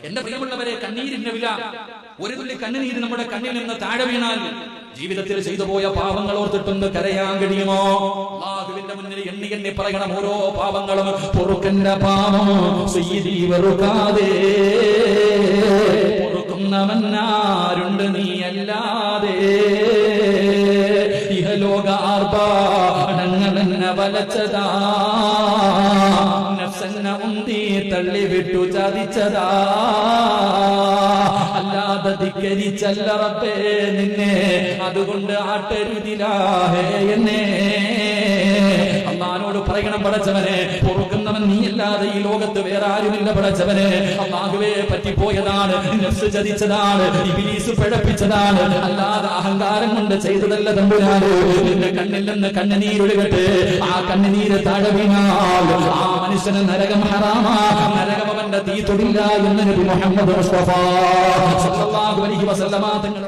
എന്റെ പ്രിയമുള്ളവരെ, കണ്ണീരിന്റെ വില, ഒരു തുള്ളി കണ്ണുനീര് നമ്മുടെ കണ്ണിൽ നിന്ന് താഴെ വീണാൽ ജീവിതത്തിൽ ചെയ്തു പോയ പാവങ്ങൾ ഓർത്തിട്ടൊന്ന് കരയാൻ കഴിയുമോ? അല്ലാഹുവിന്റെ മുന്നിൽ എണ്ണി എണ്ണി പറയണം ഓരോ പാവങ്ങളും. പൊറുക്കന്റെ പാവം സയ്യിദി വെറുക്കാതെ, പൊറുക്കുന്നവനാരുണ്ട് നീയല്ലാതെ. ഇഹലോക ആർഭാടങ്ങളെന്നെ വലച്ചതാ, നഫ്സെന്നെ ഉന്തി തള്ളിവിട്ടു ചതിച്ചതാ. അല്ലാതെ ധിക്കരിച്ചല്ല റബ്ബേ നിന്നെ, അതുകൊണ്ട് ആട്ടരുതിലാഹേ എന്നെ. അല്ലാഹുവോട് പറയണം, പടച്ചവനെ പൊറുക്കുന്നവൻ നീയല്ലാതെ ഈ ലോകത്ത് വേറെ ആരുമില്ല പടച്ചവനെ. അല്ലാഹുവേ പറ്റിപ്പോയതാണ്, നഫ്സ് ചതിച്ചതാണ്, ഇബ്ലീസ് പിഴപ്പിച്ചതാണ്, അല്ലാതെ അഹങ്കാരം കൊണ്ട് ചെയ്തതല്ല തമ്പുരാനെ. നിന്റെ കണ്ണിൽ നിന്ന് കണ്ണുനീരൊഴുകട്ടെ, ആ കണ്ണുനീര് താഴെ വീണാൽ ആ മനുഷ്യന് നരകം ഹറാമാ, നരകം അവന്റെ തീ തൊടില്ല എന്ന് നബി മുഹമ്മദ് മുസ്തഫ സല്ലല്ലാഹു അലൈഹി വസല്ലമ തങ്ങൾ